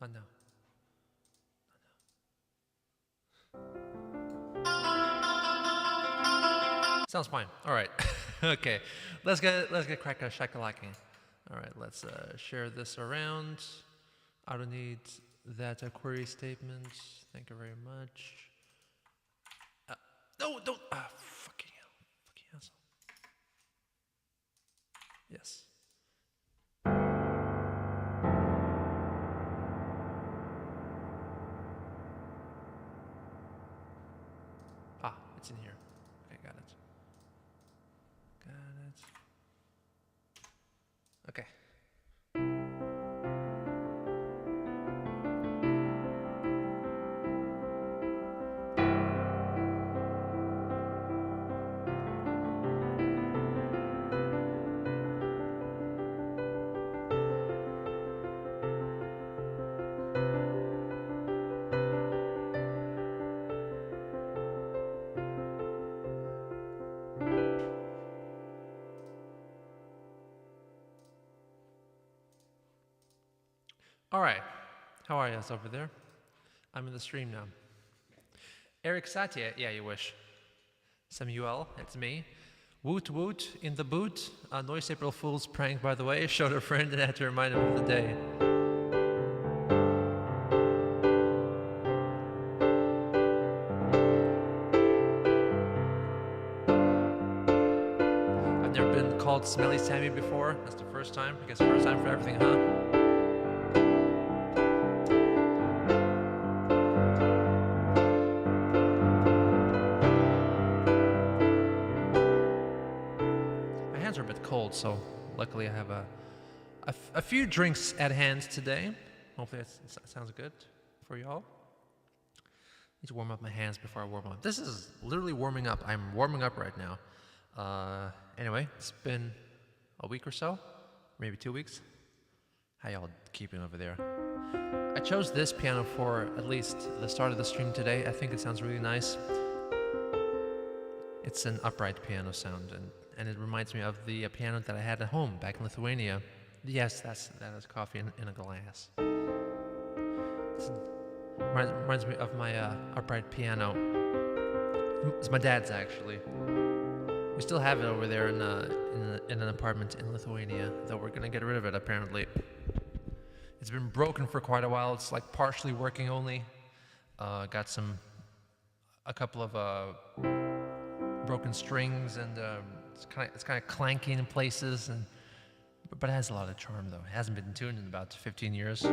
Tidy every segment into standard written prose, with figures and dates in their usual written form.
Oh no. Sounds fine. All right. Okay. Let's get crack a shakalacking. All right. Let's share this around. I don't need that query statement. Thank you very much. No, don't. Fucking hell. Fucking asshole. Yes. It's in here. Okay, got it. Okay. All right. How are you guys over there? I'm in the stream now. Eric Satya, yeah, you wish. Samuel, it's me. Woot woot in the boot. Noise April Fool's prank, by the way. Showed a friend and had to remind him of the day. I've never been called Smelly Sammy before. That's the first time. I guess first time for everything, huh? Are a bit cold, so luckily I have a few drinks at hand today. Hopefully that sounds good for y'all. Need to warm up my hands before I warm up. This is literally warming up. I'm warming up right now. Anyway, it's been a week or so, maybe 2 weeks. How y'all keeping over there? I chose this piano for at least the start of the stream today. I think it sounds really nice. It's an upright piano sound, and it reminds me of the piano that I had at home back in Lithuania. Yes, that is coffee in a glass. Reminds me of my upright piano. It's my dad's, actually. We still have it over there in an apartment in Lithuania, though we're gonna get rid of it apparently. It's been broken for quite a while. It's like partially working only. Got a couple of broken strings, and it's kind of clanky in places, but it has a lot of charm though. It hasn't been tuned in about 15 years.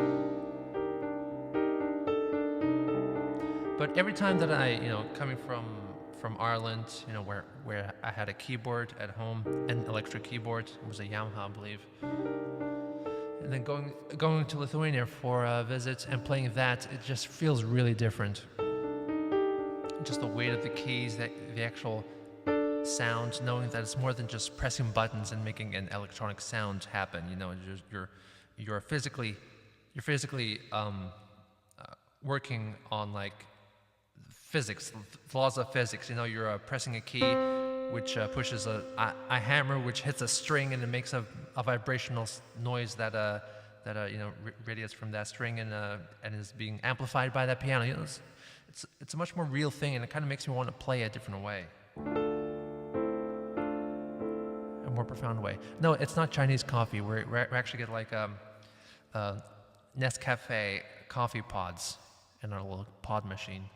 But every time that I, coming from Ireland, where I had a keyboard at home, an electric keyboard, it was a Yamaha, I believe, and then going to Lithuania for a visit and playing that, it just feels really different. Just the weight of the keys, the actual sound, knowing that it's more than just pressing buttons and making an electronic sound happen. You're physically working on like physics, laws of physics. You're pressing a key which pushes a hammer which hits a string, and it makes a vibrational noise that radiates from that string and is being amplified by that piano. It's a much more real thing, and it kind of makes me want to play a different way. A more profound way. No, it's not Chinese coffee. We actually get like Nescafe coffee pods in our little pod machine.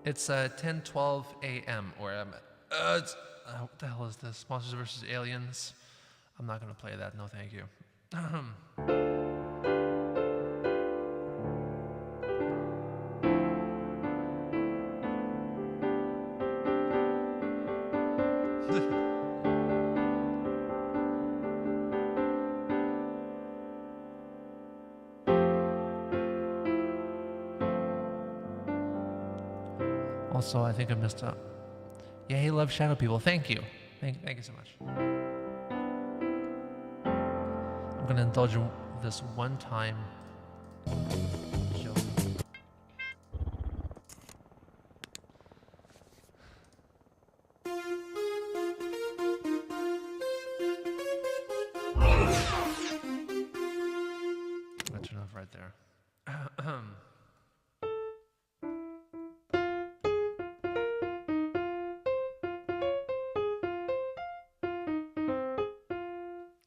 It's 10:12 a.m. where I'm at. What the hell is this? Monsters vs. Aliens? I'm not gonna play that, no thank you. Also, I think I messed up. Yeah, he loves Shadow People. Thank you. Thank you so much. I'm gonna indulge in this one time joke. right there.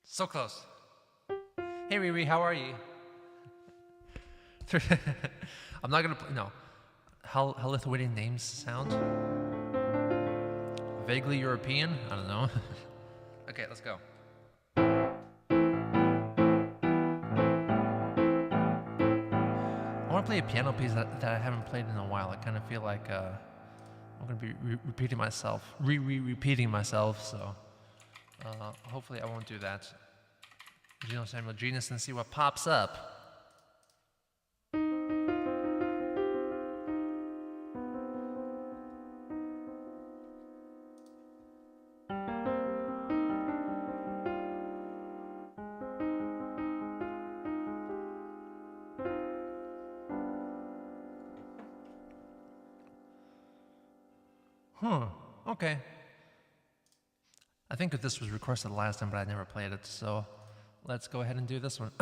So close. Hey Riri, how are you? I'm not gonna play. No. How Lithuanian names sound? Vaguely European? I don't know. Okay, let's go. I want to play a piano piece that I haven't played in a while. I kind of feel like I'm going to be repeating myself, repeating myself, so hopefully I won't do that. Geno Samuel Genius and see what pops up. Okay. I think this was requested last time, but I never played it, so let's go ahead and do this one.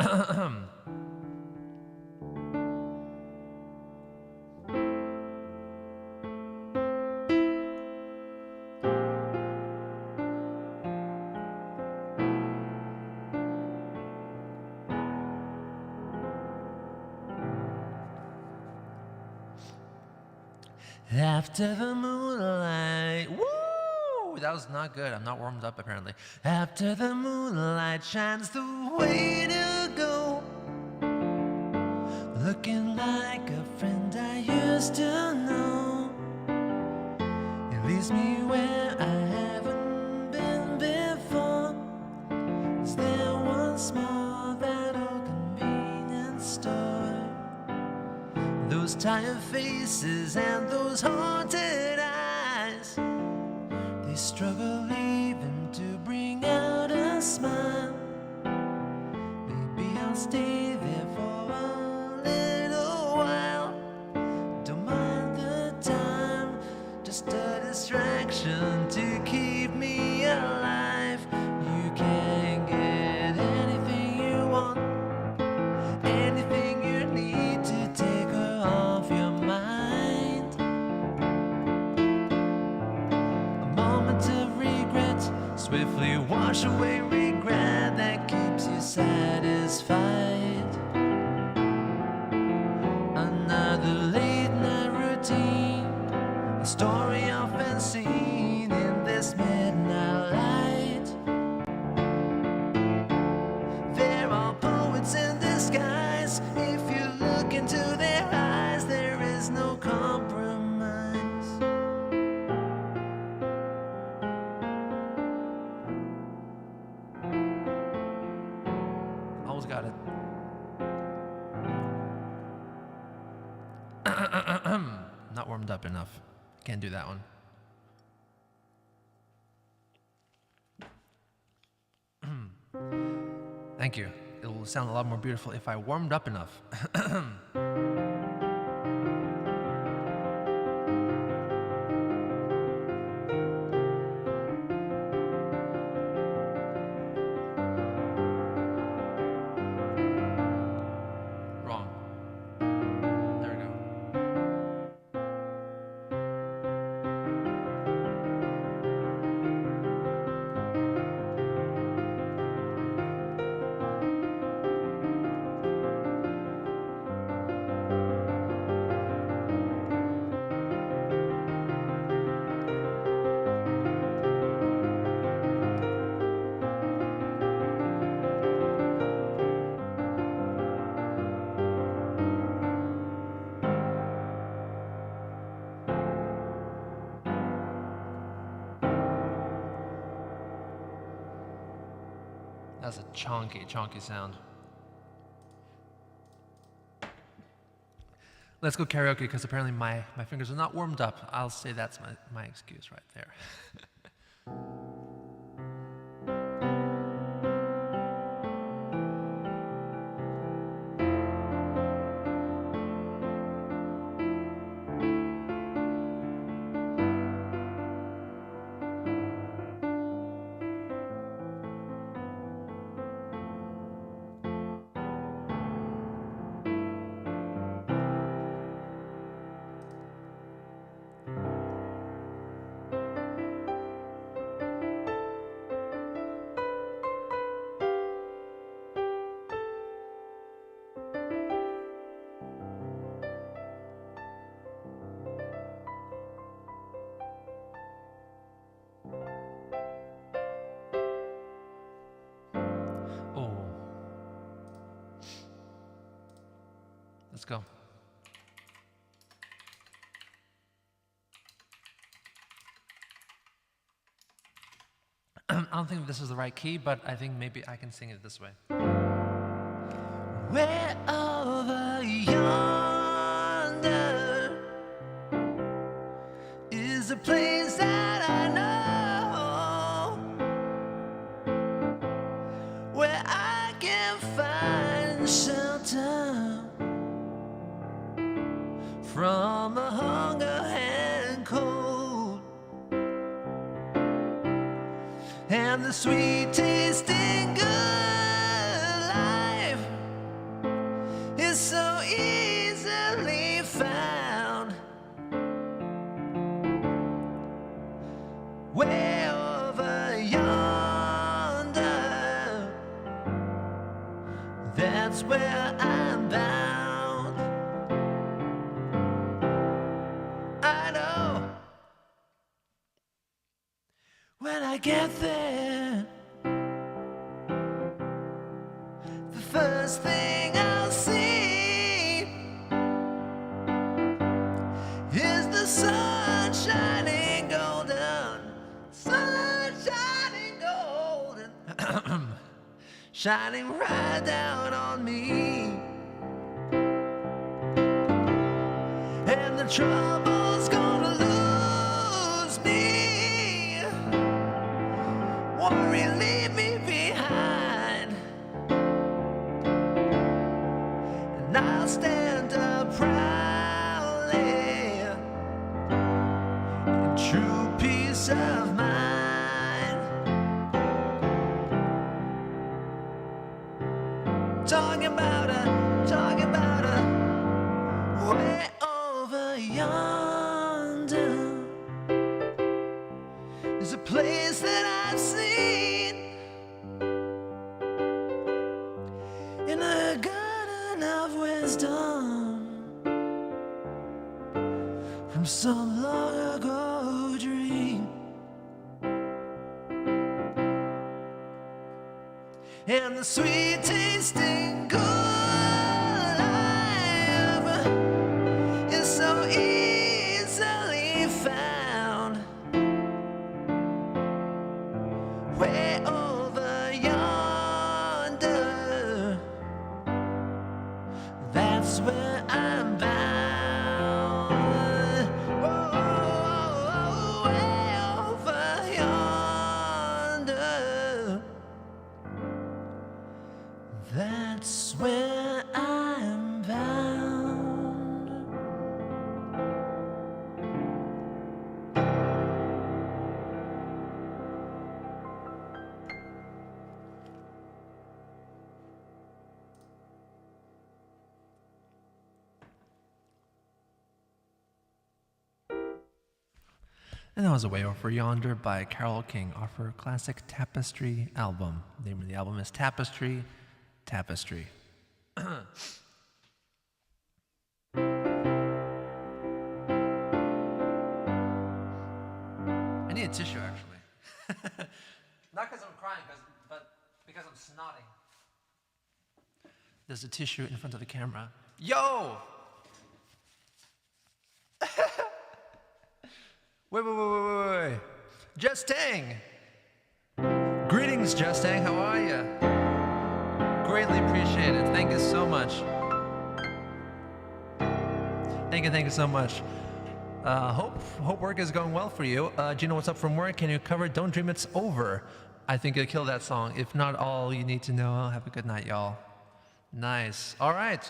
After the moonlight, woo! That was not good. I'm not warmed up apparently. After the moonlight shines the way to go, looking like a friend I used to know. It leads me where I haven't been before. Is there once more that old convenience store? Those tired faces and those haunted eyes, they struggle even to bring out a smile. Maybe I'll stay there for a little while. Don't mind the time, just a distraction to keep me alive. You can get anything you want, anything you need to take off your mind. A moment of regret, swiftly wash away regret that keeps you satisfied. Another late night routine, a story often seen in this midnight light. There are poets in disguise. If you look into their eyes, there is no compromise. Almost got it. Not warmed up enough. Can't do that one. Thank you. It will sound a lot more beautiful if I warmed up enough. Wrong. There we go. That's a chonky sound. Let's go karaoke because apparently my fingers are not warmed up. I'll say that's my excuse right there. Let's go. I don't think this is the right key, but I think maybe I can sing it this way. Way over yonder is a place that I know, where I can find shelter from the hunger and cold, and the sweet tasting good life is so easily found. Way over yonder, that's where I'm bound. I know when I get there, the first thing I'll see is the sun shining golden, sun shining golden, shining right down on me, and the trouble's gonna lose me. Worry, leave me behind, and I'll stand up proudly in true peace of mind. Talking about a way over yonder is a place that I've seen in a garden of wisdom from some long ago dream, and the sweet tasting good life is so easily found. Way over yonder, that's where I'm bound. Oh, way over yonder, that's where I'm bound. And that was A Way Over Yonder by Carole King off her classic Tapestry album. The name of the album is Tapestry, Tapestry. I need a tissue, actually. Not because I'm crying, but because I'm snotting. There's a tissue in front of the camera. Yo! Wait. Justang! Greetings, Justang. How are you? Greatly appreciate it. Thank you so much. Thank you so much. Hope work is going well for you. Geno, what's up from work? Can you cover Don't Dream It's Over? I think you'll kill that song. If not all you need to know, have a good night, y'all. Nice. All right.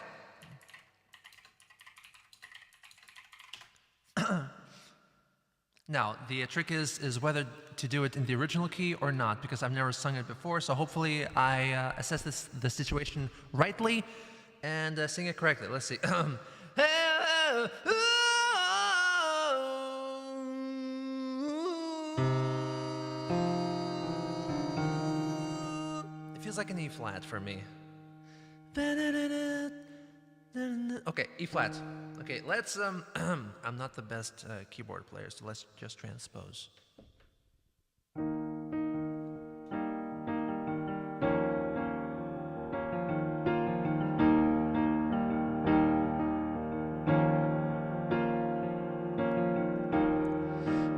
Now, the trick is whether to do it in the original key or not, because I've never sung it before, so hopefully I assess the situation rightly and sing it correctly. Let's see. It feels like an E flat for me. Okay, E flat. Okay, let's, I'm not the best keyboard player, so let's just transpose.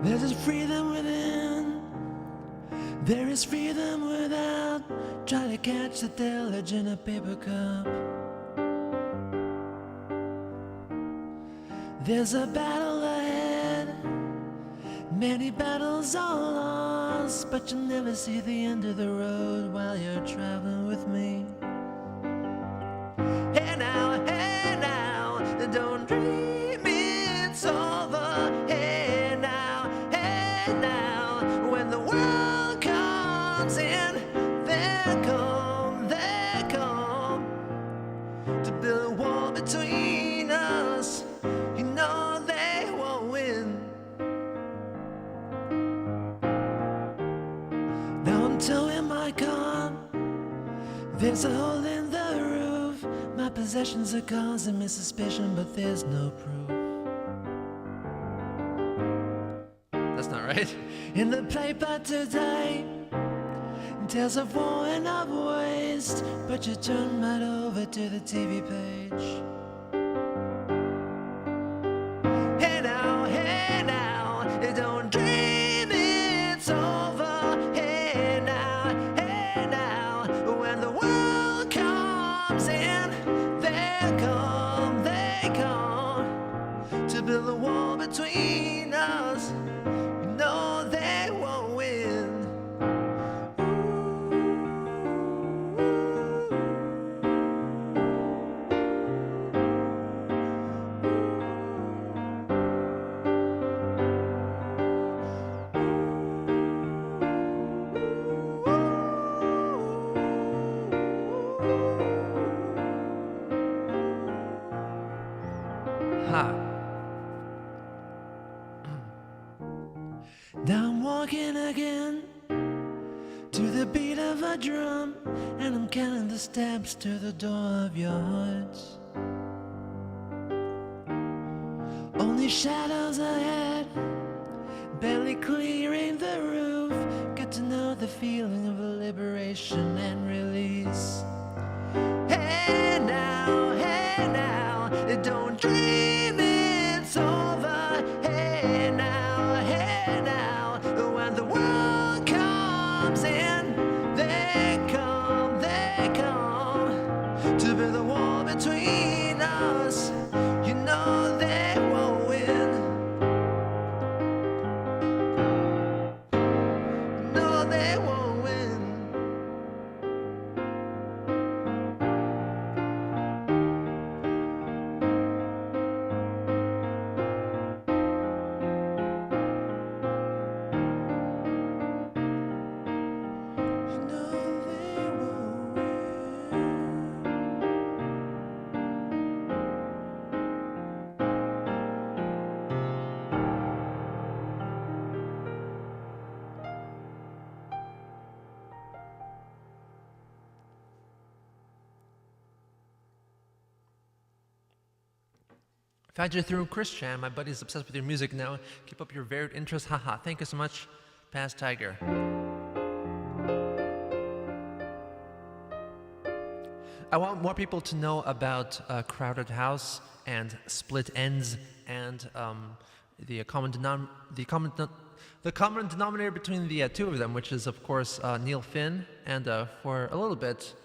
There's freedom within, there is freedom without. Try to catch the deluge in a paper cup. There's a battle ahead, many battles are lost, but you'll never see the end of the road while you're traveling with me. Hey now, don't dream it's over. Hey now, when the world comes in, they come to build a wall between us. You know they won't win. Now I'm towing my car, there's a hole in the roof. My possessions are causing me suspicion, but there's no proof. That's not right. In the paper today, tales of war and of waste, but you turn right over to the TV page. Hey now, don't dream it's over. Hey now, when the world comes in, they come to build a wall between us. You know they won't win. Ha. Now I'm walking again to the beat of a drum, and I'm counting the steps to the door of your heart. Only shadows ahead, barely clearing the roof. Get to know the feeling of liberation and release. Hey now, don't dream it's over. Hey now, when the world comes in, they come to build a wall between us. You know they won't win. No, they won't win. Found you through Chris Chan. My buddy's obsessed with your music now. Keep up your varied interests. Haha. Thank you so much, Past Tiger. I want more people to know about Crowded House and Split Ends and the common denominator between the two of them, which is of course Neil Finn and for a little bit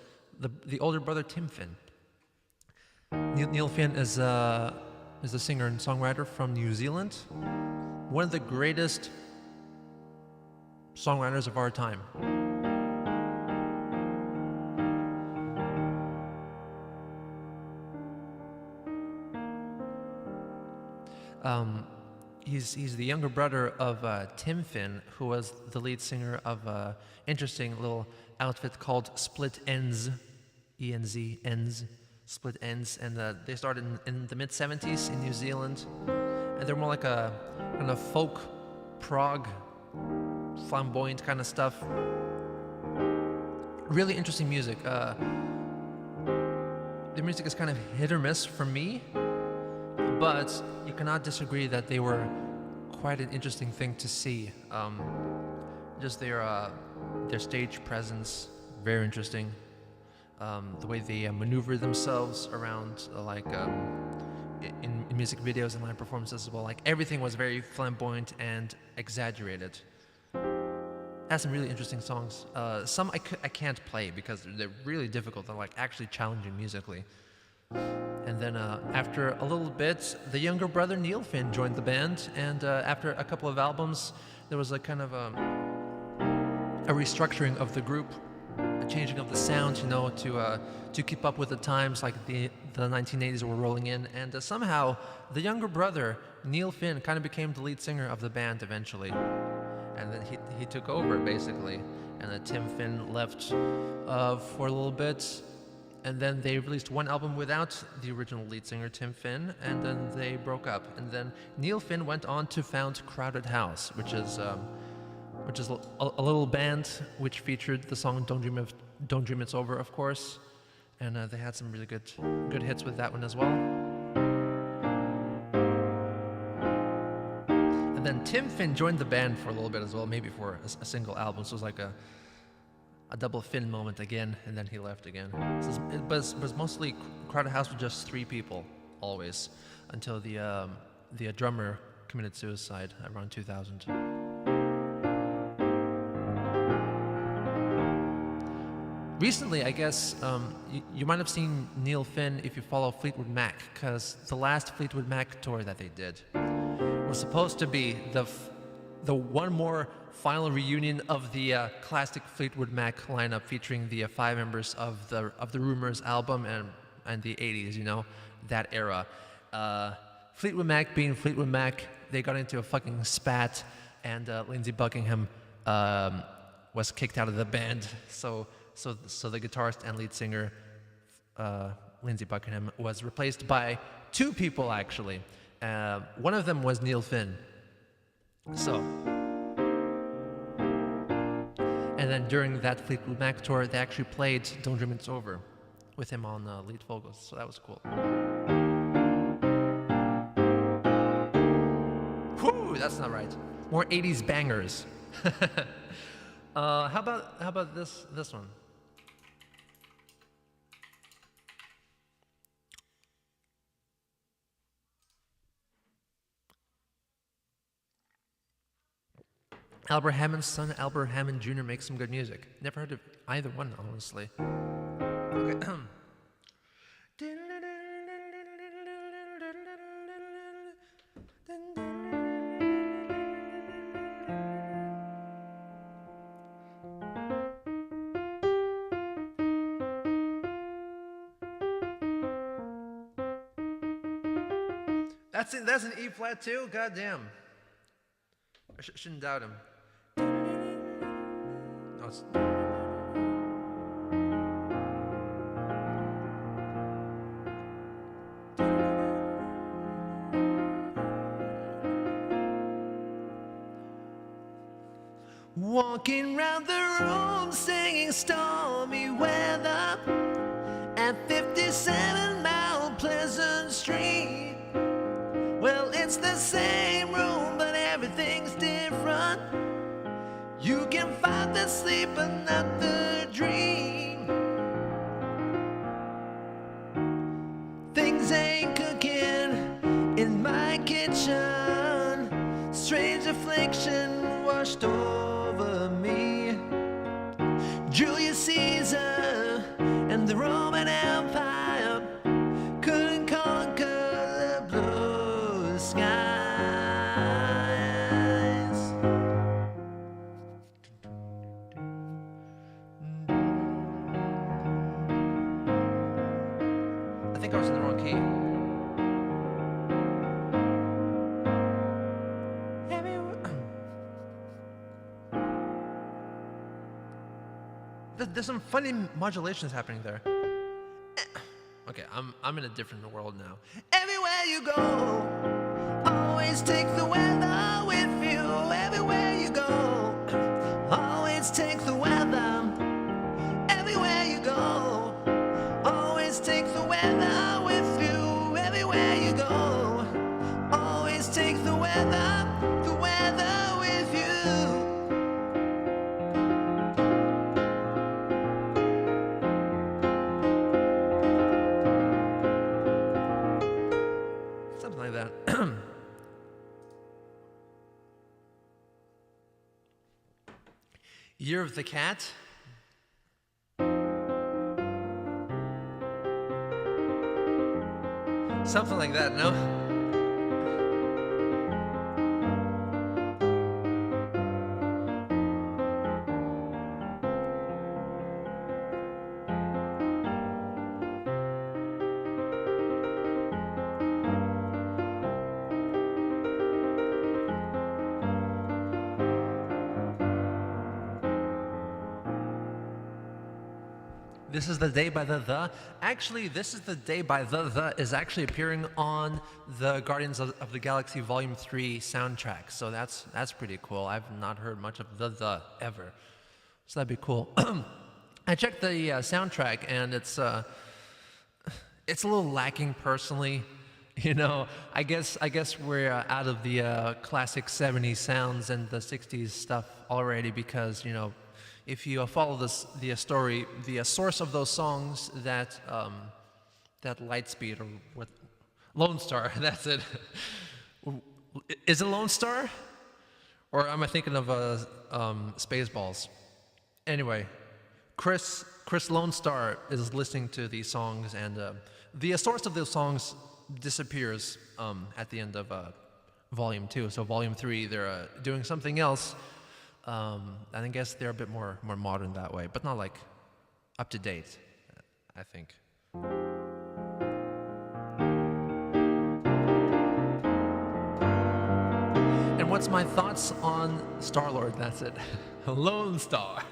the older brother Tim Finn. Neil Finn is a singer and songwriter from New Zealand, one of the greatest songwriters of our time. He's the younger brother of Tim Finn, who was the lead singer of an interesting little outfit called Split Ends, E-N-Z, Ends, Split Ends, and they started in the mid-70s in New Zealand, and they're more like a kind of folk, prog, flamboyant kind of stuff. Really interesting music. The music is kind of hit or miss for me, but you cannot disagree that they were quite an interesting thing to see. Just their stage presence, very interesting. The way they maneuver themselves around in music videos and live performances as well. Like everything was very flamboyant and exaggerated. Has some really interesting songs. Some I can't play because they're really difficult. They're like actually challenging musically. And then after a little bit, the younger brother Neil Finn joined the band, and after a couple of albums, there was a kind of a restructuring of the group, a changing of the sound, you know, to keep up with the times. Like the 1980s were rolling in, and somehow the younger brother Neil Finn kind of became the lead singer of the band eventually, and then he took over basically, and Tim Finn left for a little bit. And then they released one album without the original lead singer, Tim Finn, and then they broke up. And then Neil Finn went on to found Crowded House, which is a little band which featured the song Don't Dream It's Over, of course. And they had some really good hits with that one as well. And then Tim Finn joined the band for a little bit as well, maybe for a single album. So it was like a double Finn moment again, and then he left again. So it was mostly Crowded House with just 3 people, always, until the drummer committed suicide around 2000. Recently, I guess, you might have seen Neil Finn if you follow Fleetwood Mac, because the last Fleetwood Mac tour that they did was supposed to be the one more final reunion of the classic Fleetwood Mac lineup, featuring the 5 members of the Rumours album and the 80s, you know, that era. Fleetwood Mac being Fleetwood Mac, they got into a fucking spat, and Lindsey Buckingham was kicked out of the band. So the guitarist and lead singer Lindsey Buckingham was replaced by 2 people actually. One of them was Neil Finn. And then during that Fleetwood Mac tour, they actually played Don't Dream It's Over with him on lead vocals, so that was cool. Whew, that's not right. More 80s bangers. How about this one? Albert Hammond's son, Albert Hammond Jr., makes some good music. Never heard of either one, honestly. Okay. That's an E flat too? God damn. I shouldn't doubt him. No, it's... Walking round the room singing stormy weather at 57 Mount Pleasant Street. Well, it's the same room, but everything's different. You can find the sleep but not the dream. Things ain't cooking in my kitchen. Strange affliction washed over me. Julius Caesar and the Roman Empire couldn't conquer the blue skies. I think I was in the wrong key. There's some funny modulations happening there. Okay, I'm in a different world now. Everywhere you go, always take the weather with you. Everywhere you go, always take the weather. Everywhere you go, always take the weather with you. Everywhere you go, always take the weather with you. Year of the Cat? Something like that, no? This is the Day by the. Actually, This is the Day by the is actually appearing on the Guardians of the Galaxy Volume 3 soundtrack. So that's pretty cool. I've not heard much of the ever. So that'd be cool. I checked the soundtrack and it's a little lacking personally. You know, I guess we're out of the classic 70s sounds and the 60s stuff already because, you know, if you follow the story, the source of those songs, that Lightspeed or what, Lone Star, that's it. Is it Lone Star, or am I thinking of Spaceballs? Anyway, Chris Lone Star is listening to these songs, and the source of those songs disappears at the end of Volume 2. So Volume 3, they're doing something else. And I guess they're a bit more modern that way, but not like up to date, I think. And what's my thoughts on Star-Lord? That's it. Lone Star.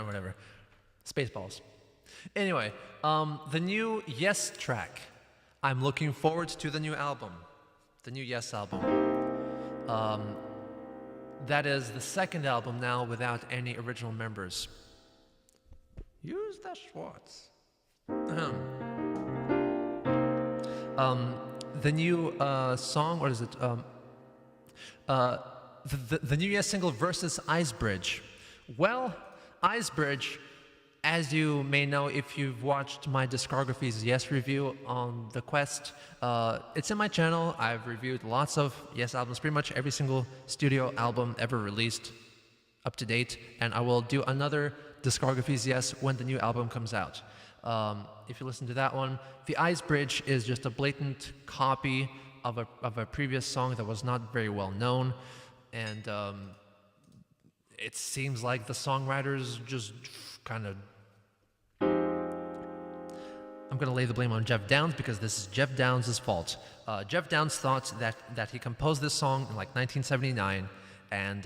Whatever. Spaceballs. Anyway, the new Yes track. I'm looking forward to the new album. The new Yes album. That is the second album now without any original members. Use the Schwartz. The new song, what is it? The new Yes single versus Icebridge. Well, Icebridge, as you may know if you've watched my Discography's Yes review on The Quest, it's in my channel. I've reviewed lots of Yes albums, pretty much every single studio album ever released up to date, and I will do another Discography's Yes when the new album comes out. If you listen to that one, the Icebridge is just a blatant copy of a previous song that was not very well known, and it seems like the songwriters just kind of... I'm going to lay the blame on Jeff Downes because this is Jeff Downes' fault. Jeff Downes thought that he composed this song in like 1979, and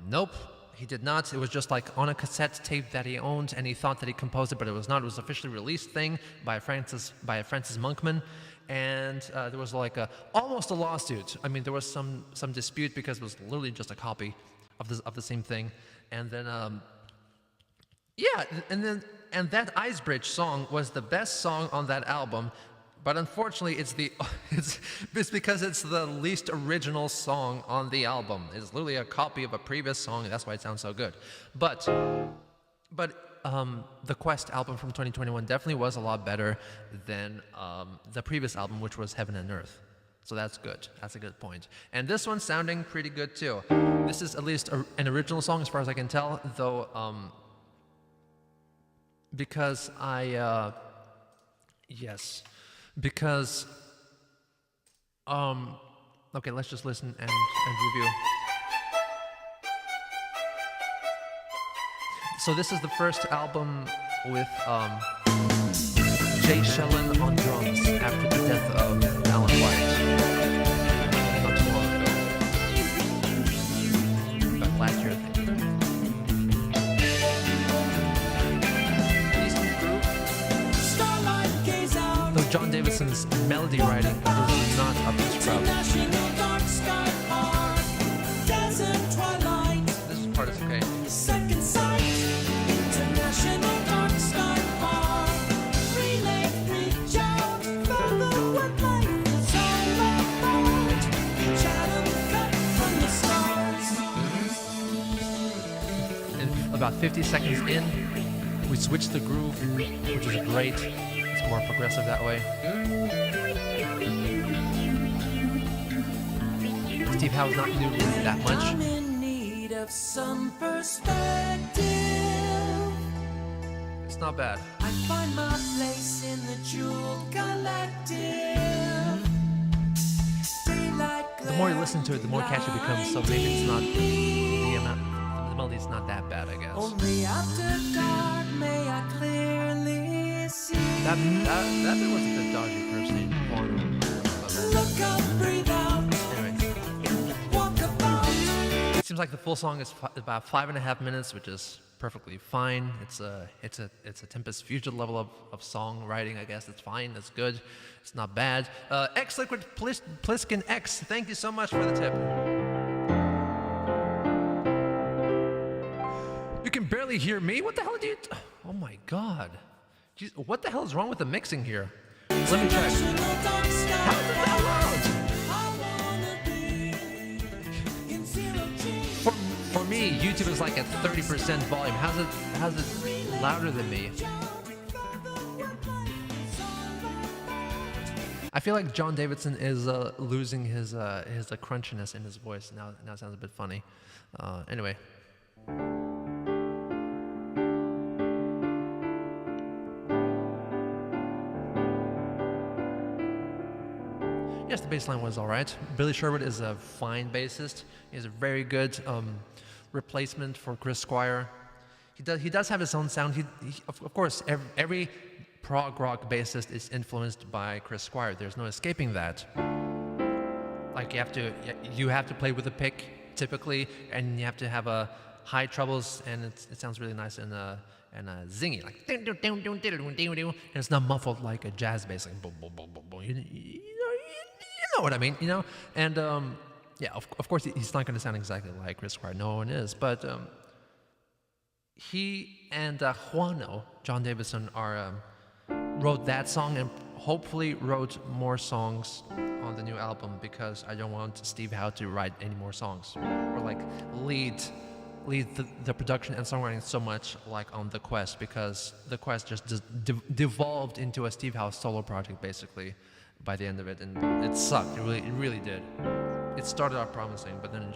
nope, he did not. It was just like on a cassette tape that he owned, and he thought that he composed it, but it was not. It was an officially released thing by Francis Monkman, and there was like almost a lawsuit. I mean, there was some dispute because it was literally just a copy of the same thing, and then yeah, and that Icebridge song was the best song on that album, but unfortunately it's because it's the least original song on the album. It's literally a copy of a previous song, and that's why it sounds so good. But the Quest album from 2021 definitely was a lot better than the previous album, which was Heaven and Earth. So that's good. That's a good point. And this one's sounding pretty good too. This is at least an original song as far as I can tell, though because okay, let's just listen and review. So this is the first album with Jay Shellen on drums after the death of Alan White. Not too long ago. About last year, I think. Though John Davison's melody writing was not up to scrub. This part is okay. And about 50 seconds in, we switched the groove, which is great. It's more progressive that way. Steve Howe's not new that much. I'm in need of some perspective. It's not bad. I find my place in the jewel collective. The more you listen to it, the more catchy it becomes. So maybe it's not the melody's not that bad, I guess. Only after dark may I clearly see. That bit was a bit dodgy, personally. Look up, breathe out, Anyway, walk about. it seems like the full song is about 5.5 minutes, which is perfectly fine. It's a Tempest Future level of songwriting, I guess. It's fine. It's good. It's not bad. X Liquid Pliskin X, thank you so much for the tip. You can barely hear me? What the hell do you... Oh my god. Jeez, what the hell is wrong with the mixing here? Let me check. How is it that loud? For me, YouTube is like at 30% volume. How's it louder than me? I feel like John Davidson is losing his crunchiness in his voice. Now it sounds a bit funny. Anyway. Yes, the bass line was all right. Billy Sherwood is a fine bassist. He's a very good replacement for Chris Squire. He does have his own sound. He of course, every prog rock bassist is influenced by Chris Squire. There's no escaping that. Like you have to play with a pick typically, and you have to have a high trebles, and it sounds really nice and zingy, like and it's not muffled like a jazz bass, like boom boom boom boom boom. You know what I mean, you know? And yeah, of course he's not going to sound exactly like Chris Squire. No one is, but he and Juano, John Davidson, wrote that song and hopefully wrote more songs on the new album, because I don't want Steve Howe to write any more songs or like lead the production and songwriting so much like on The Quest, because The Quest just devolved into a Steve Howe solo project basically by the end of it, and it sucked. It really did. It started out promising, but then it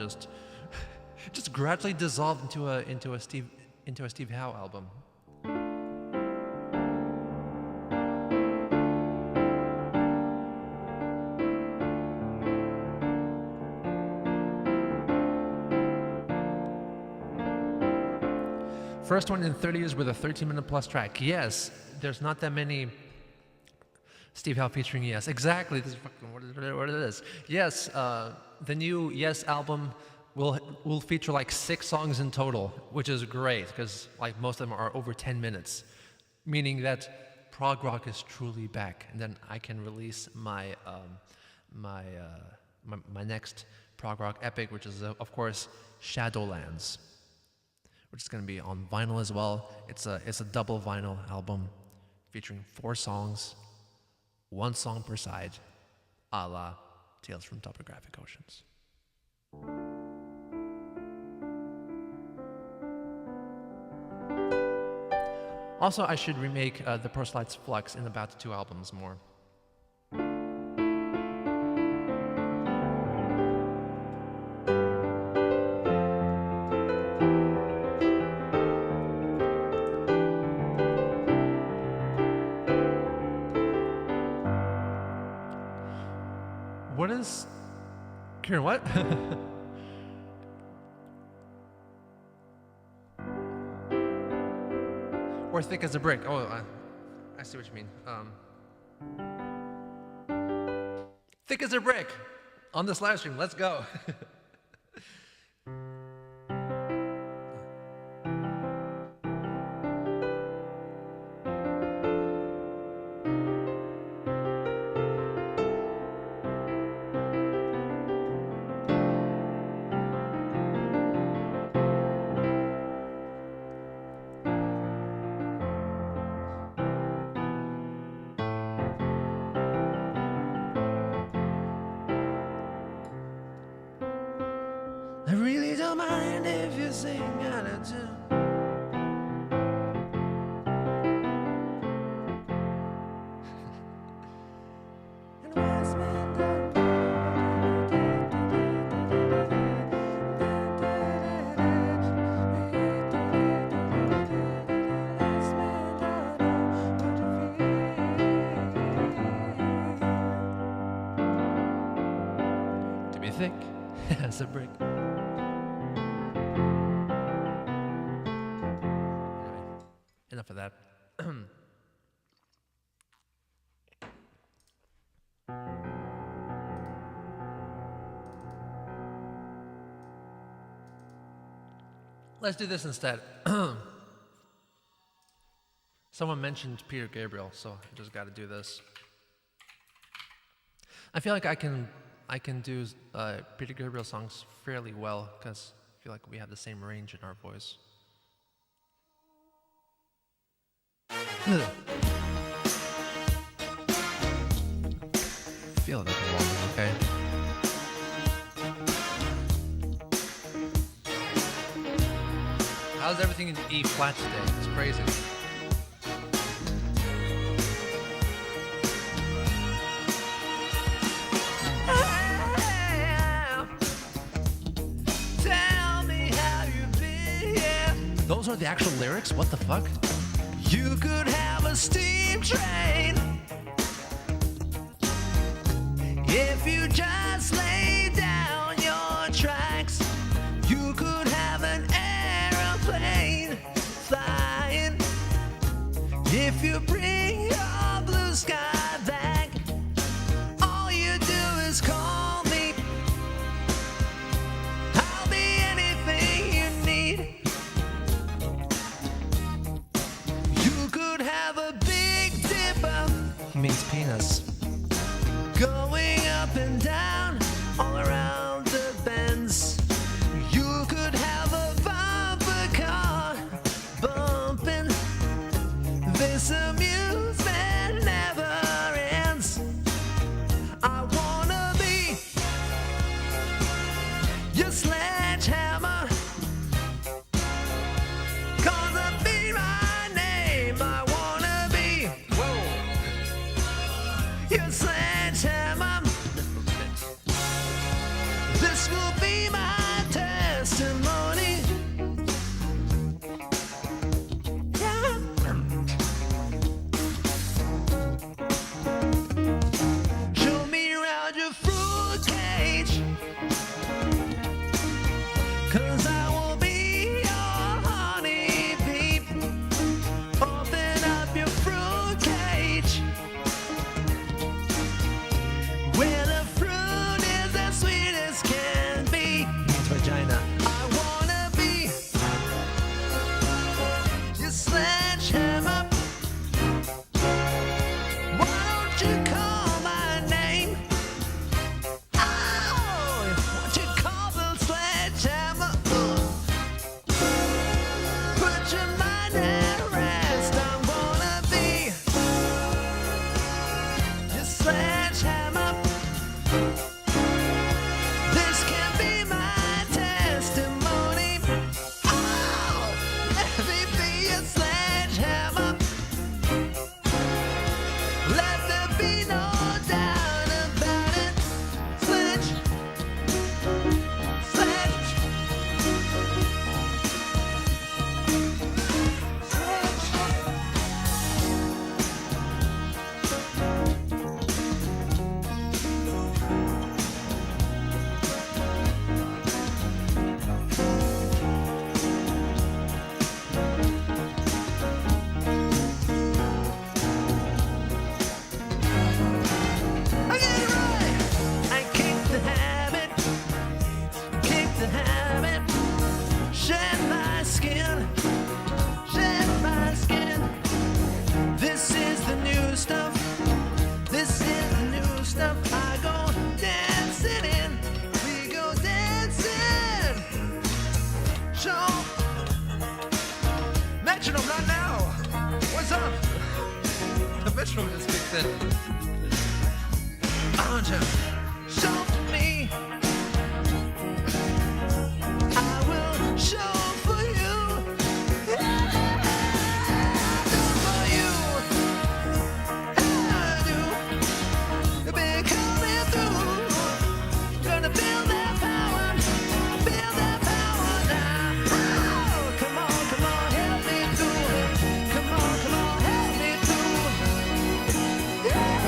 just gradually dissolved into a Steve Howe album. First one in 30 years with a 13-minute plus track. Yes, there's not that many Steve Howe featuring Yes. Exactly, this is fucking what it is. Yes, the new Yes album will feature like 6 songs in total, which is great, because like most of them are over 10 minutes, meaning that prog rock is truly back. And then I can release my next prog rock epic, which is of course Shadowlands, which is going to be on vinyl as well. It's a double vinyl album featuring 4 songs, 1 song per side, a la Tales from Topographic Oceans. Also, I should remake the Proselytes Flux in about 2 albums more. What is... Kieran, what? Or thick as a brick. Oh, I see what you mean. Thick as a brick on this live stream. Let's go. I really don't mind if you sing out of tune. thick as a brick. Enough of that. Let's do this instead. Someone mentioned Peter Gabriel, so I just got to do this. I feel like I can do Peter Gabriel songs fairly well because I feel like we have the same range in our voice. Feel it at the moment, okay? How's everything in E flat today? It's crazy. Tell me how you've been, yeah. Those are the actual lyrics? What the fuck? You could have a steam train if you just lay down your tracks. You could have an aeroplane flying if you bring your blue sky back. All you do is call me. I'll be anything you need. You could have a big dipper He means penis. going up and down all around the bends. You could have a bumper car bumping. This amusement never ends. I wanna be your sledgehammer, 'cause I beat my name. I wanna be your sledgehammer. This will be my testimony. Yeah. Show me around your fruit cage, 'cause I will be your honey bee. Open up your fruit cage, where the fruit is as sweet as can be. Means vagina. I wanna be your sledgehammer. Why don't you call my name? Oh, won't you call the sledgehammer? Put your mind at rest. I wanna be your sledgehammer. This can be my testimony. Oh, let me be a sledgehammer. Let there be no doubt about it. Sledge, sledge, I get it right. I kick the habit, shed my skin, shed my skin. This is the new stuff, this is the new stuff. I go dancing in, we go dancing. Show metronome, not now. What's up? The metronome just kicked in. Show me. I will show for you. Do for you. I do. Been coming through. Gonna build that power. Build that power now. Oh, come on, help me through. Come on, help me through. Yeah.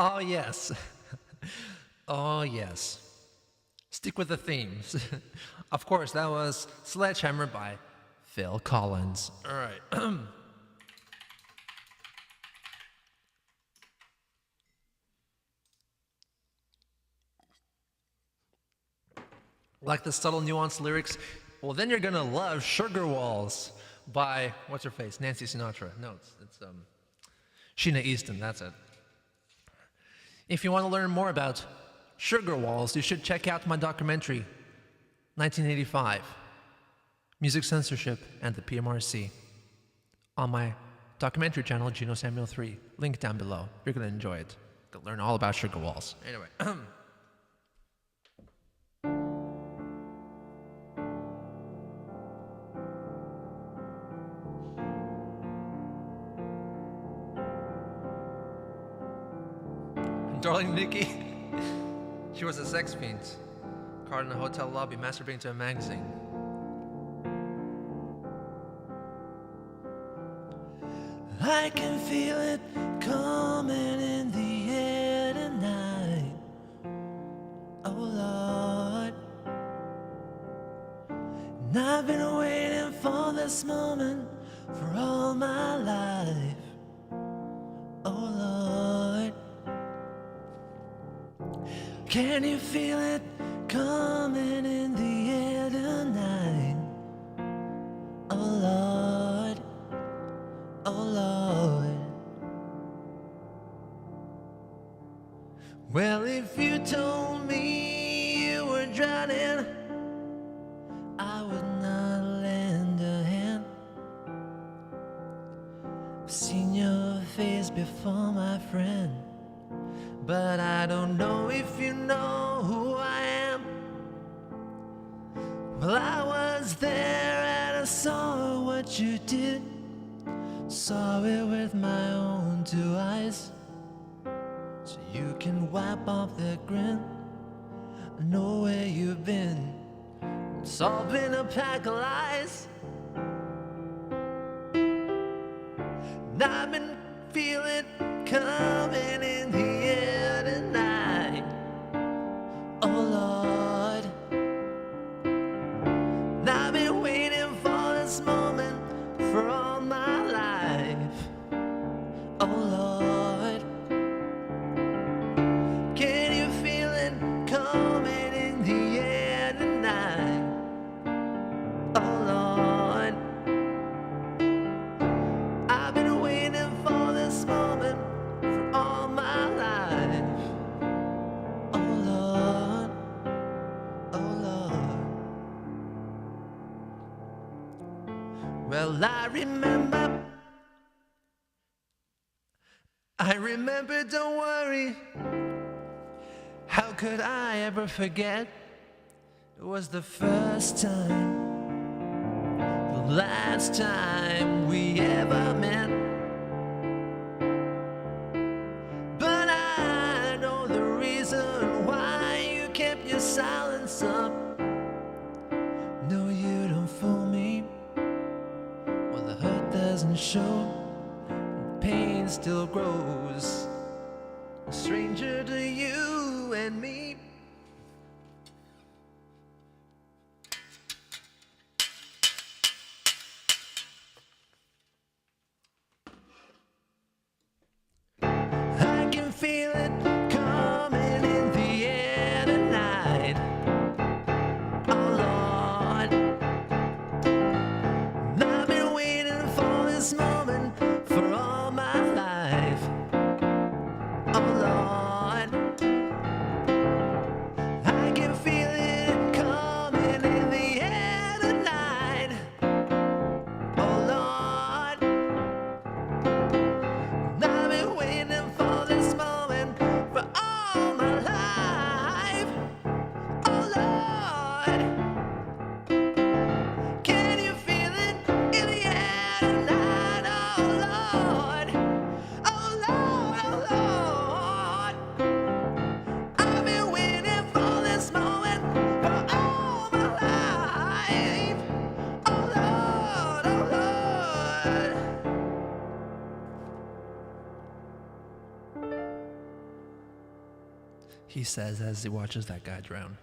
Oh, yes. Oh, yes. Stick with the themes. Of course, that was Sledgehammer by Phil Collins. All right. Like the subtle, nuanced lyrics? Well, then you're gonna love Sugar Walls by, what's her face? Nancy Sinatra. No, it's Sheena Easton, that's it. If you want to learn more about Sugar Walls, you should check out my documentary, 1985, Music Censorship and the PMRC, on my documentary channel, Geno Samuel 3. Link down below. You're going to enjoy it. You'll learn all about Sugar Walls. Anyway. Darling Nikki, she was a sex fiend, caught in a hotel lobby masturbating to a magazine. I can feel it coming in the air tonight. Oh Lord, and I've been waiting for this moment for all my life. Oh Lord, can you feel it coming in the air tonight? Oh Lord, oh Lord. Well, if you told me you were drowning, I would not lend a hand. I've seen your face before, my friend, but I don't know if you know who I am. Well, I was there and I saw what you did. Saw it with my own two eyes. So you can wipe off that grin. I know where you've been. It's all been a pack of lies. And I've been feeling coming in the air tonight. Oh Lord, and I've been waiting for this moment for all my life. Oh Lord, can you feel it coming in the air tonight? Oh Lord, I've been waiting for this moment for all my life. Oh Lord, oh Lord. Well, I remember, don't worry. How could I ever forget? It was the first time, the last time we ever met. But I know the reason why you kept your silence up. No, you don't fool me. Well, the hurt doesn't show, pain still grows, a stranger to you and me. I can feel it coming in the air tonight. Oh Lord, and I've been waiting for this moment for all my life. Oh Lord, he says as he watches that guy drown.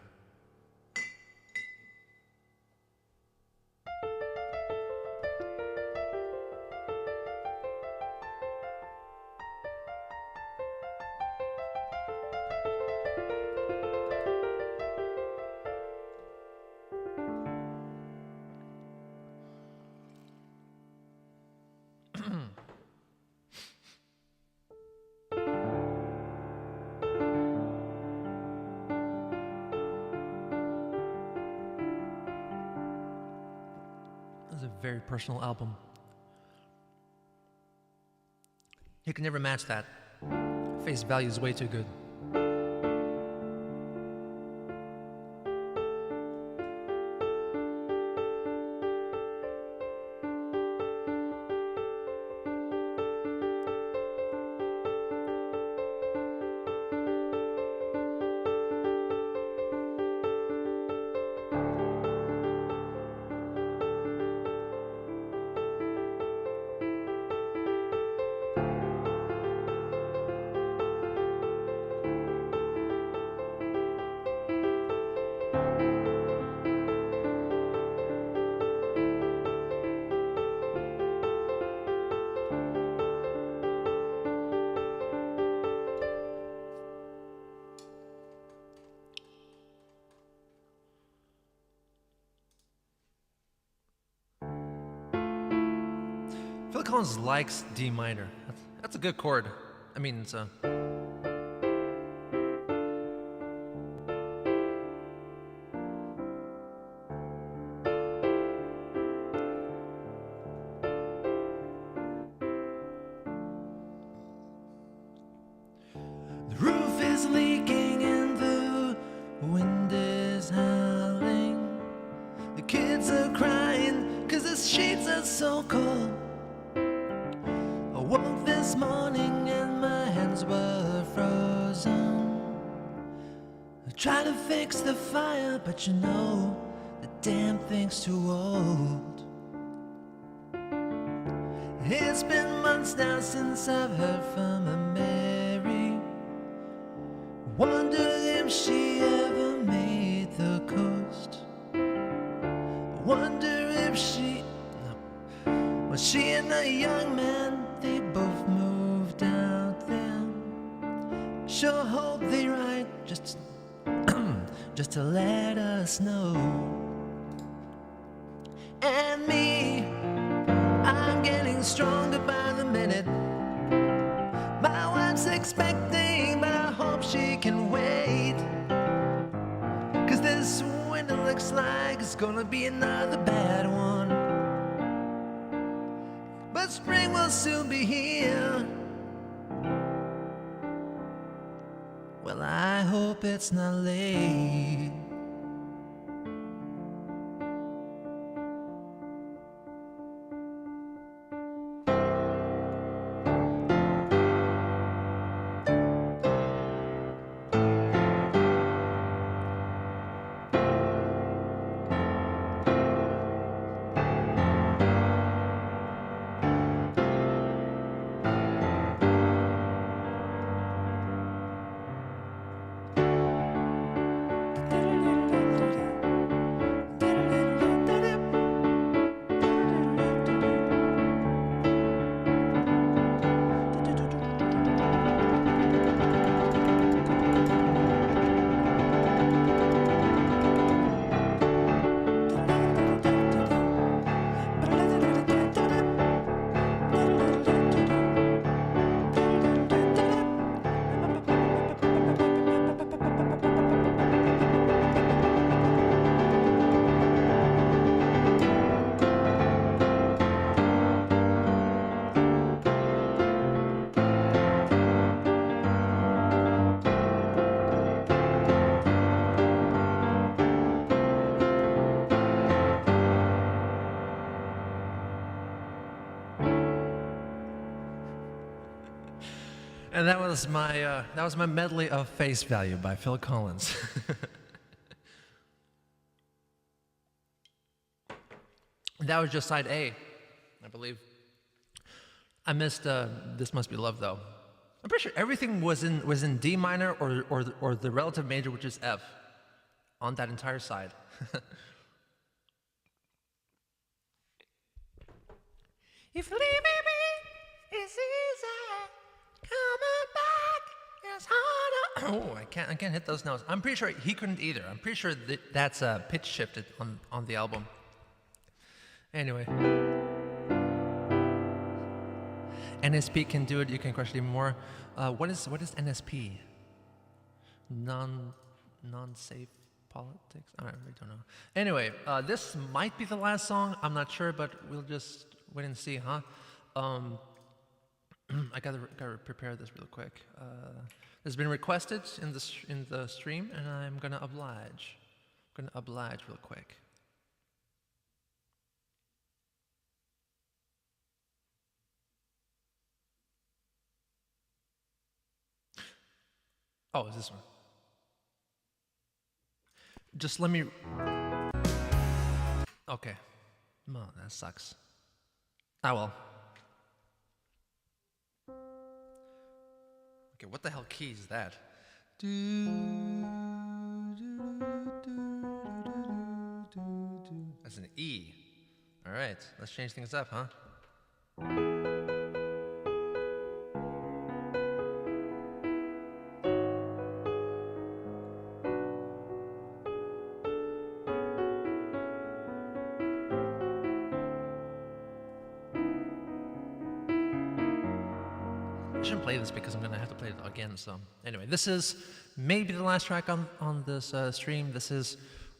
It's a very personal album. You can never match that. Face value is way too good. Phil Collins likes D minor. That's a good chord. I mean, it's a... The roof is leaking and the wind is howling. The kids are crying 'cause the sheets are so cold. I woke this morning and my hands were frozen. I tried to fix the fire, but you know, the damn thing's too old. It's been months now since I've heard from a Mary. Wonder if she ever made the coast. I wonder if she... Was she and a young man, they both moved out there. Sure hope they write just just to let us know. And me, I'm getting stronger by the minute. My wife's expecting, but I hope she can wait. 'Cause this winter looks like it's gonna be another bad one. But spring will soon be here. Well, I hope it's not late. And that was my medley of Face Value by Phil Collins. That was just side A, I believe. I missed This Must Be Love, though. I'm pretty sure everything was in D minor or the relative major, which is F, on that entire side. If leaving me is easy, coming back is harder. Oh, I can't hit those notes. I'm pretty sure he couldn't either. I'm pretty sure that's pitch shifted on the album. Anyway. NSP can do it. You can crush it even more. What is NSP? Non-safe politics. I really don't know. Anyway, this might be the last song. I'm not sure, but we'll just wait and see, huh? I gotta prepare this real quick. It's been requested in the stream, and I'm gonna oblige. Real quick. Oh, is this one? Just let me. Okay. Oh, that sucks. Ah, well. Okay, what the hell key is that? That's an E. All right, let's change things up, huh? I shouldn't play this because I'm going to have to play it again, so anyway, this is maybe the last track on this stream. This is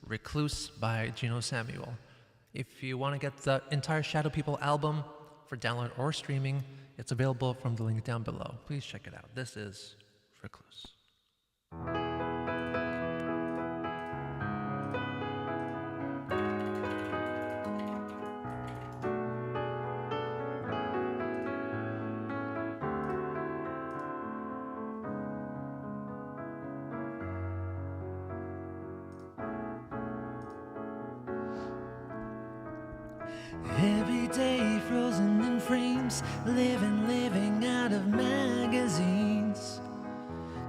Recluse by Geno Samuel. If you want to get the entire Shadow People album for download or streaming, it's available from the link down below. Please check it out. This is Recluse. Every day frozen in frames, living out of magazines.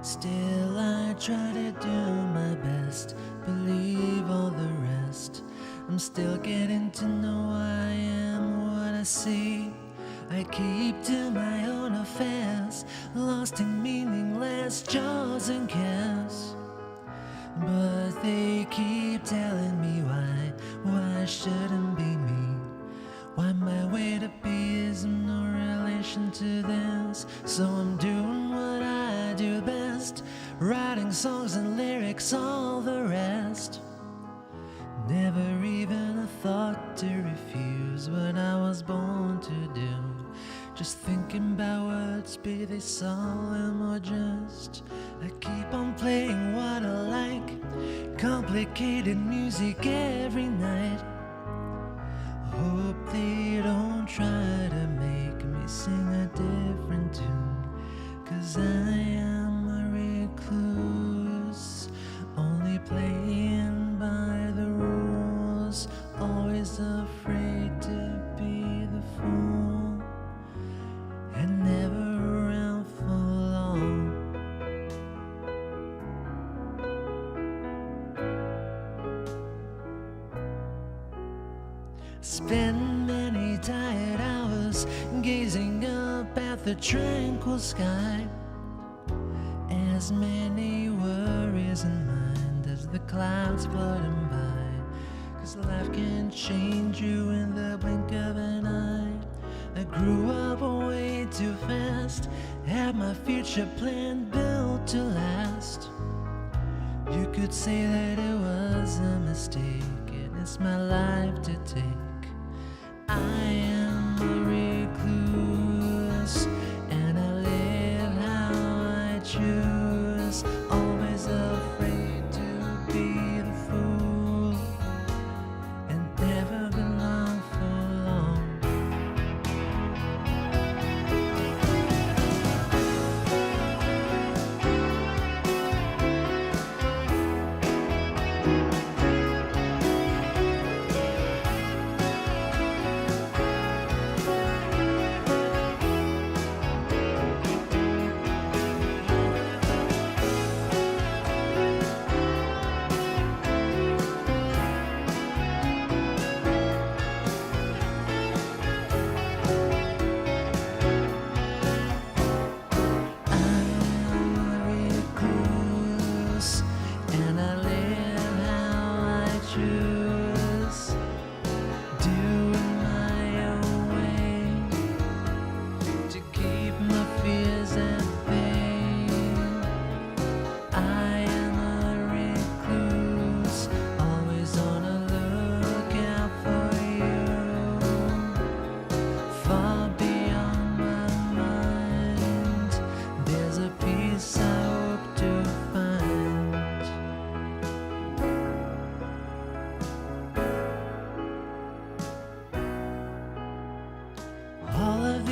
Still I try to do my best, believe all the rest. I'm still getting to know who I am, what I see. I keep to my own affairs, lost in meaningless jaws and cares. But they keep telling me why shouldn't be me. Why my way to be is no relation to theirs. So I'm doing what I do best, writing songs and lyrics, all the rest. Never even a thought to refuse what I was born to do. Just thinking about words, be they solemn or just. I keep on playing what I like, complicated music every night. Hope they don't try to make me sing a different tune, 'cause I am a recluse, only playing by the rules, always afraid to be the fool, and never around for long. Spend many tired hours gazing up at the tranquil sky, as many worries in mind as the clouds floating by. 'Cause life can change you in the blink of an eye. I grew up way too fast, had my future plan built to last. You could say that it was a mistake, and it's my life to take. I am a recluse, and I live how I choose, always afraid to be the fool, and never belong for long.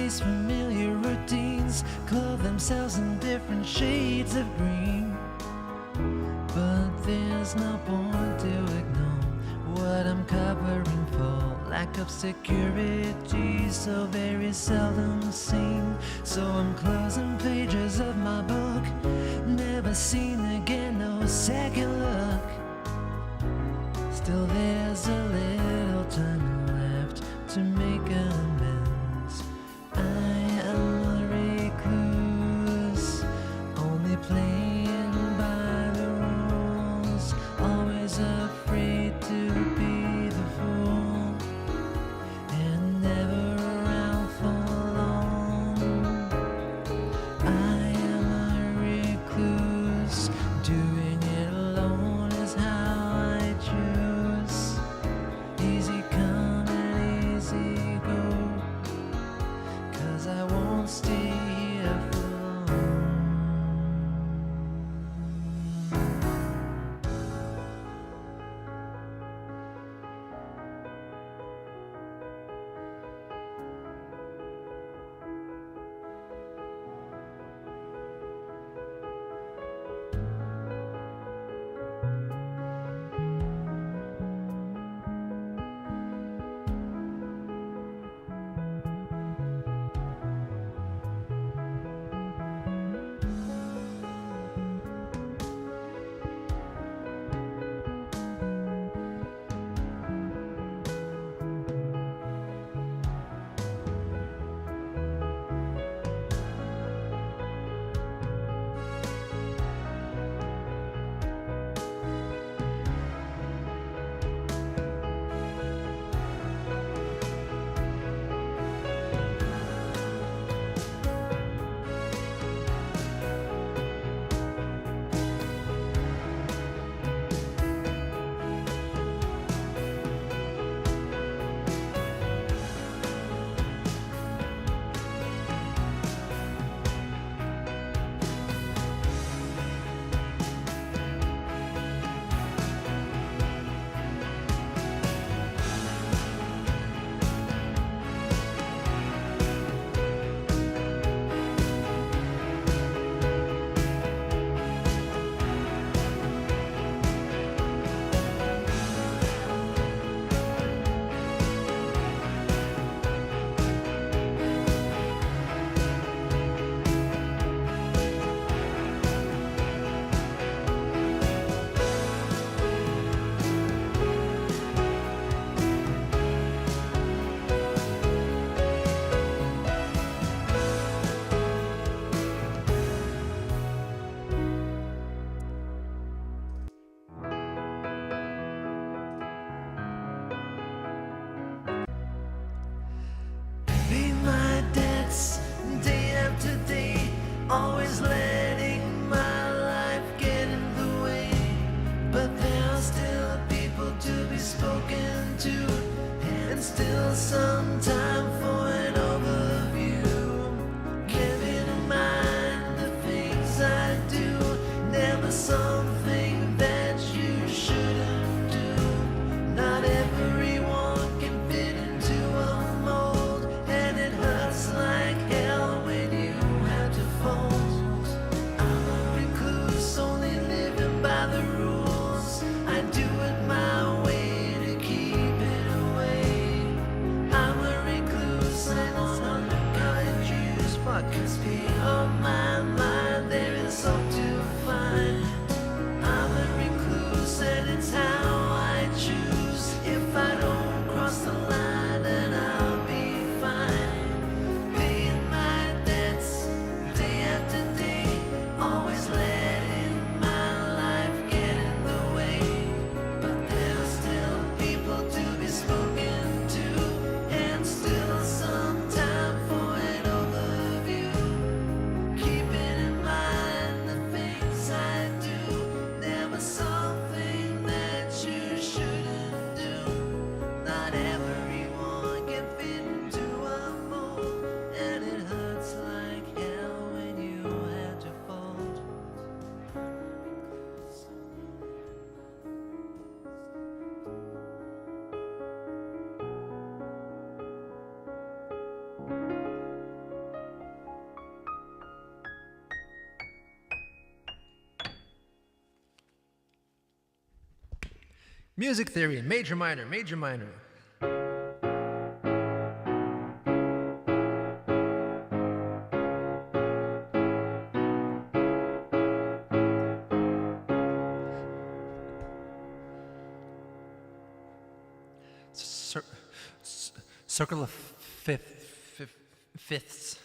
chase familiar routines, clothe themselves in different shades of green. But there's no point to ignore what I'm covering for. Lack of security, so very seldom seen. So I'm closing pages of my book, never seen again, no second look. Still there's a little time left to make amends. I am a recluse, only playing by the rules, always afraid to be the fool, and never around for long. I am a recluse, doing it alone is how I choose. Easy come and easy go, 'cause I won't stay here for long. Pay my debts day after day, always letting my life get in the way. But there are still people to be spoken to, and still some time for an overview. Keeping in mind the things I do, never something that you shouldn't do. Not everyone can fit into a mold, and it hurts like hell when you have to fold. I'm a recluse, only living by the rules. I do it my way to keep it away. I'm Music theory, major, minor, major, minor. Circle of fifths.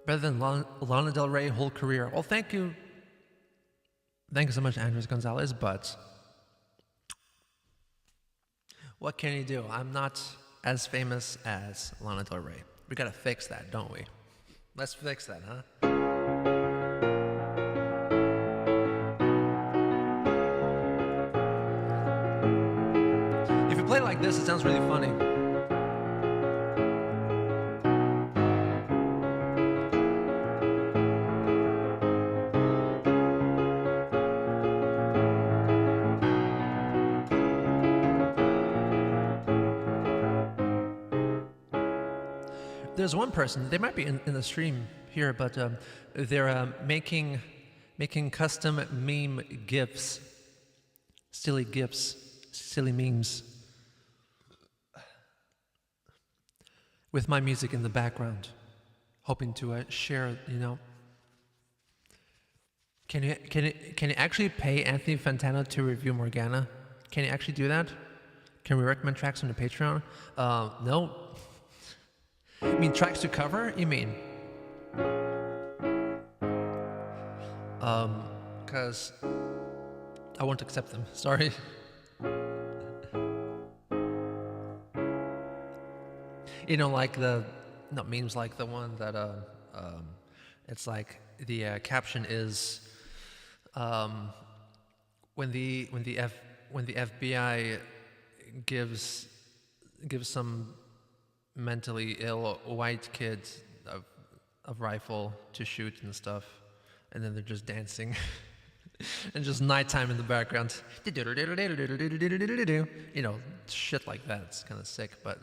Better than Lana Del Rey whole career. Well, thank you. Thank you so much, Andres Gonzalez, but what can you do? I'm not as famous as Lana Del Rey. We gotta fix that, don't we? Let's fix that, huh? If you play it like this, it sounds really funny. There's one person, they might be in the stream here, but they're making custom meme GIFs, silly GIFs, silly memes, with my music in the background, hoping to share, you know. Can you actually pay Anthony Fantano to review Morgana? Can you actually do that? Can we recommend tracks on the Patreon? No. You mean tracks to cover? You mean? Because I won't accept them. Sorry. You know, like not memes like the one that it's like the caption is when the FBI gives some mentally ill white kid a rifle to shoot and stuff, and then they're just dancing and just nighttime in the background, you know, shit like that. It's kind of sick, but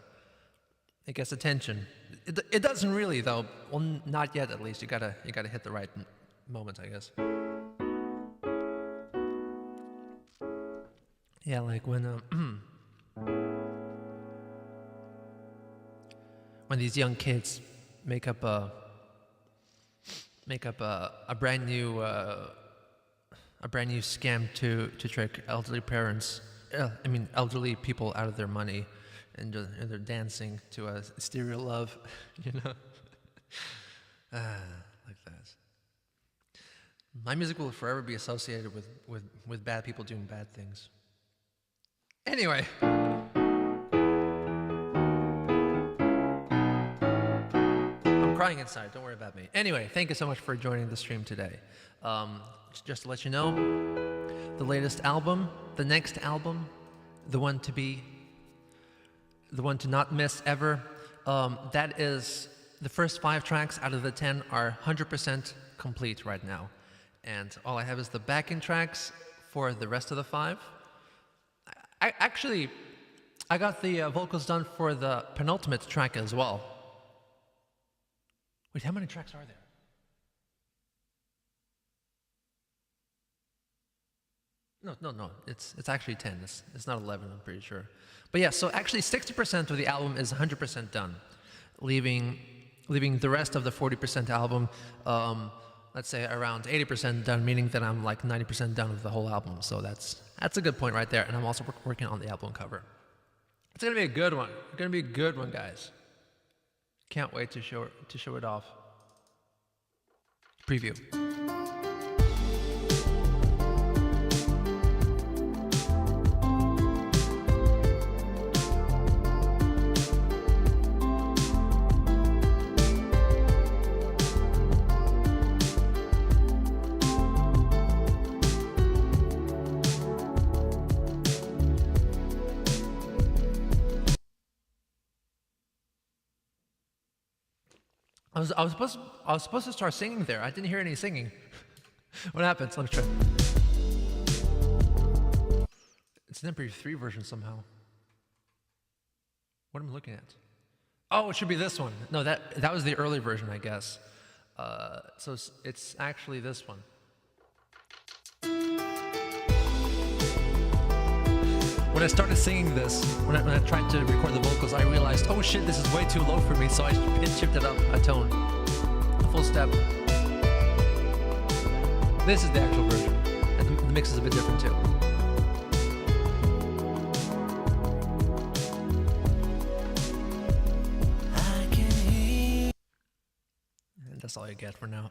it gets attention. It doesn't really though. Well, not yet at least. You gotta hit the right moment, I guess. Yeah, like when when these young kids make up a brand new scam to trick elderly parents, elderly people out of their money, and they're dancing to a Stereo Love, you know, like that. My music will forever be associated with bad people doing bad things. Anyway. Crying inside, don't worry about me. Anyway, thank you so much for joining the stream today. Just to let you know, the latest album, the next album, the one to not miss ever, that is, the first 5 tracks out of the 10 are 100% complete right now. And all I have is the backing tracks for the rest of the 5. I got the vocals done for the penultimate track as well. Wait, how many tracks are there? No. It's actually 10. It's not 11, I'm pretty sure. But yeah, so actually 60% of the album is 100% done, leaving the rest of the 40% album, let's say around 80% done, meaning that I'm like 90% done with the whole album. So that's a good point right there. And I'm also working on the album cover. It's gonna be a good one. It's gonna be a good one, guys. Can't wait to show it off. Preview. I was supposed to start singing there. I didn't hear any singing. What happened? Let me try. It's an MP3 version somehow. What am I looking at? Oh, it should be this one. No, that was the early version, I guess. So it's actually this one. When I started singing this, when I tried to record the vocals, I realized, oh shit, this is way too low for me, so I pitch shifted up a tone, a full step. This is the actual version, and the mix is a bit different too. And that's all you get for now.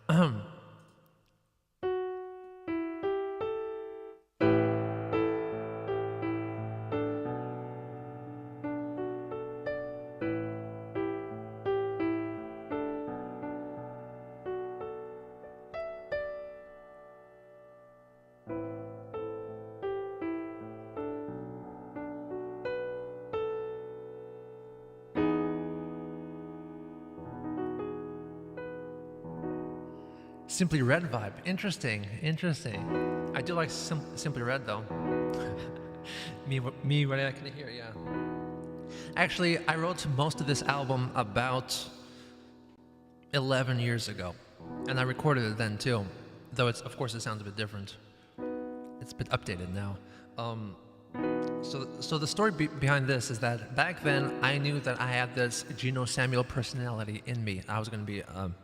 Simply Red vibe. Interesting. I do like Simply Red though. me what I can hear, yeah. Actually, I wrote most of this album about 11 years ago, and I recorded it then too. Though of course it sounds a bit different. It's a bit updated now. So the story behind this is that back then I knew that I had this Geno Samuel personality in me. I was going to be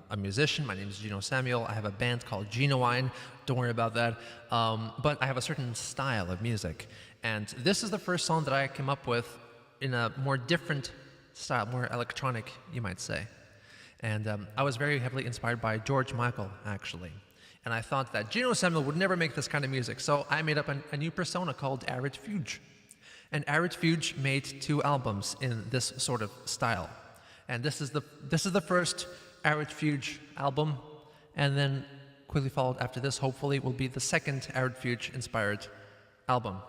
a musician. My name is Geno Samuel. I have a band called Genuine. Don't worry about that. But I have a certain style of music. And this is the first song that I came up with in a more different style, more electronic, you might say. And I was very heavily inspired by George Michael, actually. And I thought that Geno Samuel would never make this kind of music. So I made up a new persona called Arid Fuge. And Arid Fuge made 2 albums in this sort of style. And this is the first Arid Fuge album, and then quickly followed after this, hopefully, will be the second Arid Fuge inspired album.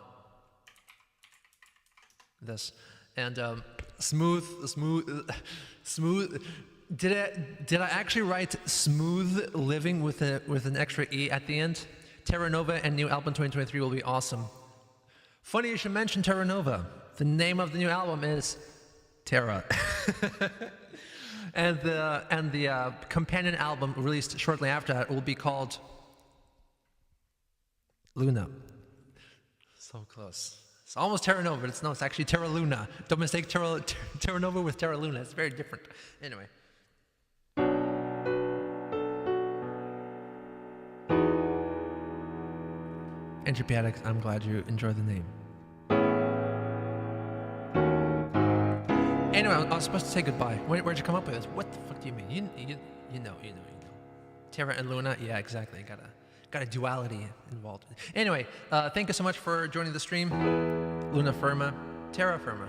This. And smooth. Did I actually write smooth living with an extra E at the end? Terra Nova and new album 2023 will be awesome. Funny you should mention Terra Nova. The name of the new album is Terra. and the companion album released shortly after that will be called Luna. So close. It's almost Terra Nova, but it's actually Terra Luna. Don't mistake Terra Nova with Terra Luna. It's very different. Anyway. Entropy Addicts, I'm glad you enjoy the name. Anyway, I was supposed to say goodbye. Where'd you come up with this? What the fuck do you mean? You know. Terra and Luna, yeah, exactly. Got a duality involved. Anyway, thank you so much for joining the stream. Luna Firma, Terra Firma.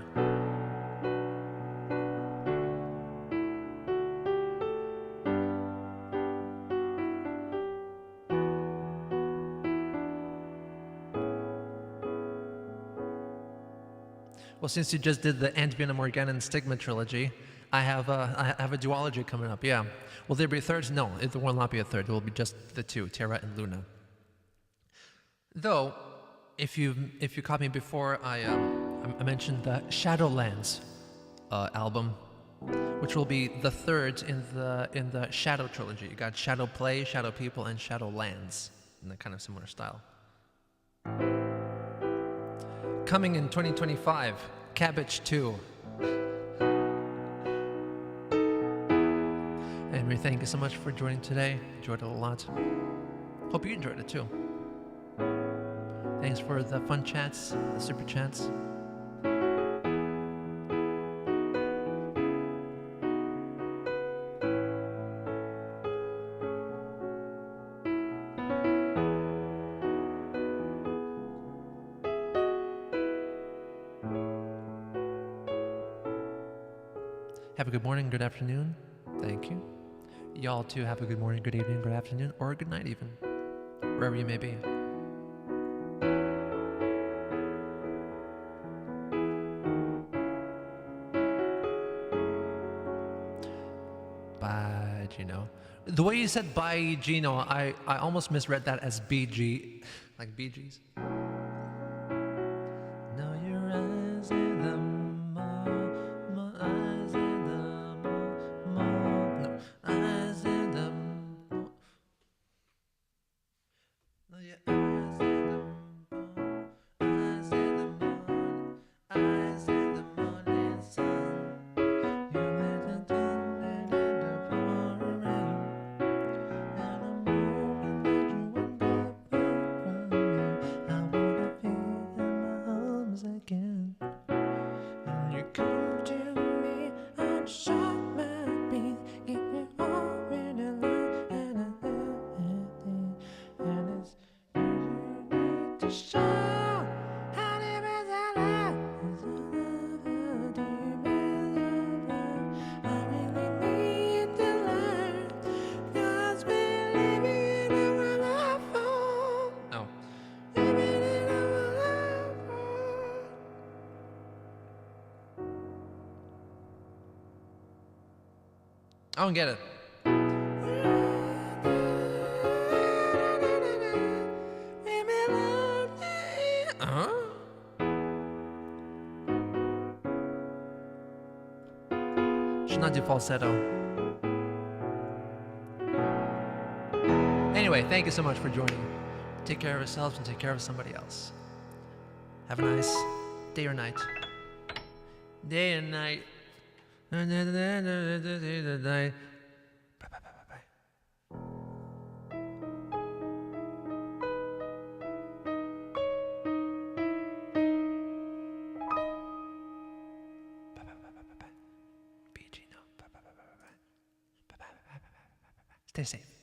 Well, since you just did the Antbina Morganan Stigma trilogy, I have a duology coming up, yeah. Will there be a third? No, there will not be a third. It will be just the 2, Terra and Luna. Though, if you caught me before, I mentioned the Shadowlands album, which will be the third in the Shadow trilogy. You got Shadow Play, Shadow People, and Shadowlands in a kind of similar style. Coming in 2025, Cabbage 2. Anyway, thank you so much for joining today. Enjoyed it a lot. Hope you enjoyed it too. Thanks for the fun chats, the super chats. Have a good morning, good afternoon. Thank you. Y'all too have a good morning, good evening, good afternoon, or good night even, wherever you may be. Bye, Geno. The way you said bye, Geno, I almost misread that as BG, like Bee Gees. Oh. I don't get it. Huh? Should not do falsetto. Anyway, thank you so much for joining. Take care of yourselves and take care of somebody else. Have a nice day or night. Day and night. Bye. Be Geno. Stay safe.